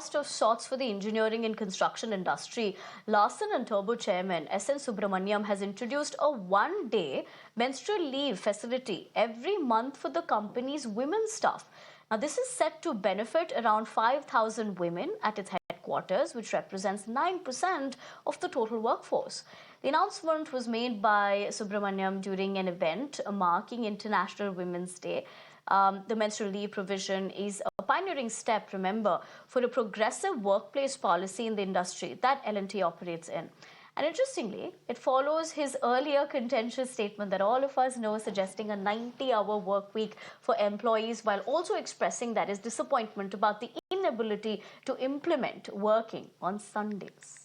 first of sorts for the engineering and construction industry. Larsen and Tourbo Chairman S N Subrahmanyan has introduced a one-day menstrual leave facility every month for the company's women staff. Now, this is set to benefit around 5,000 women at its headquarters, which represents 9% of the total workforce. The announcement was made by Subrahmanyan during an event marking International Women's Day. The menstrual leave provision is a pioneering step, remember, for a progressive workplace policy in the industry that L&T operates in. And interestingly, it follows his earlier contentious statement that all of us know, suggesting a 90-hour work week for employees, while also expressing that his disappointment about the inability to implement working on Sundays.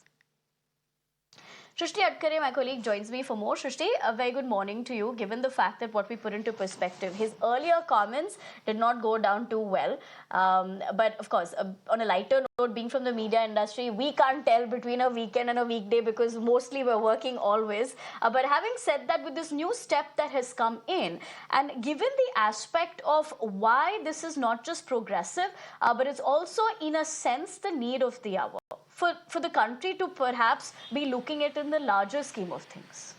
Shrishti Adkare, my colleague, joins me for more. Shrishti, a very good morning to you. Given the fact that what we put into perspective, his earlier comments did not go down too well. But of course, on a lighter note, being from the media industry, we can't tell between a weekend and a weekday because mostly we're working always. But having said that, with this new step that has come in, and given the aspect of why this is not just progressive, but it's also in a sense the need of the hour for the country to perhaps be looking at in the larger scheme of things.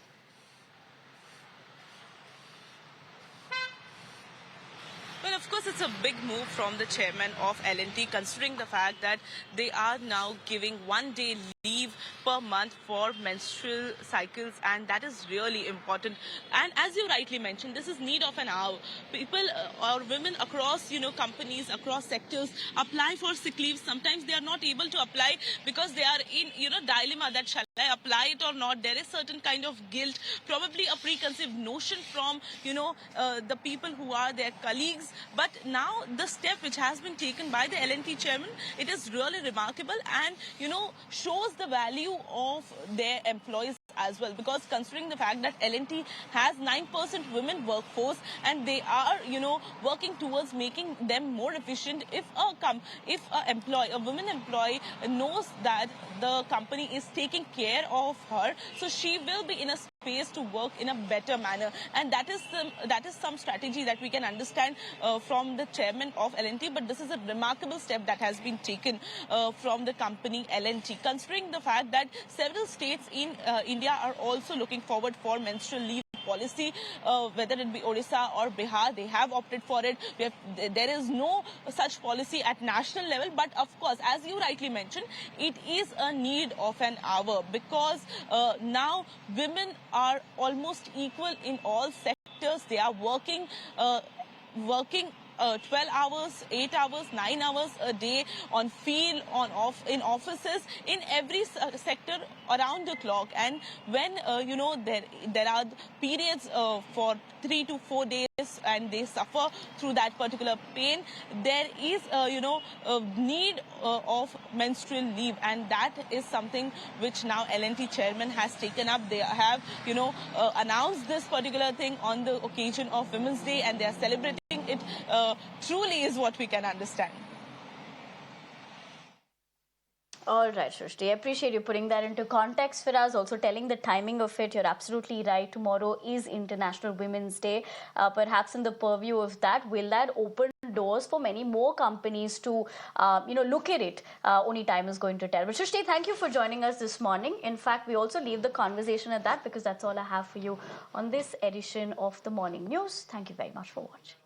Well, of course, it's a big move from the chairman of L&T, considering the fact that they are now giving one-day leave per month for menstrual cycles, and that is really important. And as you rightly mentioned, this is need of an hour. People or women across, companies, across sectors apply for sick leave. Sometimes they are not able to apply because they are in, dilemma that shall I apply it or not. There is certain kind of guilt, probably a preconceived notion from, the people who are their colleagues. But now the step which has been taken by the L&T chairman, it is really remarkable and, shows the value of their employees as well, because considering the fact that L&T has 9% women workforce and they are, working towards making them more efficient. If a woman employee knows that the company is taking care of her, so she will be in a space to work in a better manner, and that is some strategy that we can understand from the chairman of L&T. But this is a remarkable step that has been taken from the company L&T, considering the fact that several states in India are also looking forward for menstrual leave policy, whether it be Odisha or Bihar. They have opted for it. There is no such policy at national level, but of course, as you rightly mentioned, it is a need of an hour, because now women are almost equal in all sectors. They are working 12 hours, 8 hours, 9 hours a day on field, in offices, in every sector around the clock. And when there are periods for 3 to 4 days and they suffer through that particular pain, there is a need of menstrual leave, and that is something which now L&T chairman has taken up. They have announced this particular thing on the occasion of Women's Day, and they are celebrating it. Truly is what we can understand. All right, Shrishti, I appreciate you putting that into context for us, also telling the timing of it. You're absolutely right. Tomorrow is International Women's Day. Perhaps in the purview of that, will that open doors for many more companies to, look at it? Only time is going to tell. But Shrishti, thank you for joining us this morning. In fact, we also leave the conversation at that, because that's all I have for you on this edition of the Morning News. Thank you very much for watching.